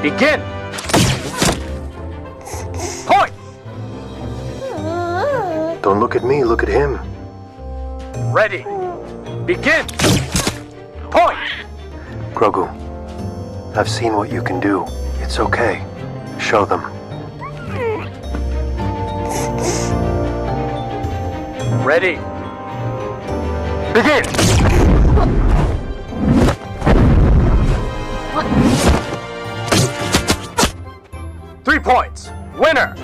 Begin! Point! Don't look at me, look at him. Ready! Begin! Point! Grogu, I've seen what you can do. It's okay. Show them. Ready! Begin! What? 3 points! Winner!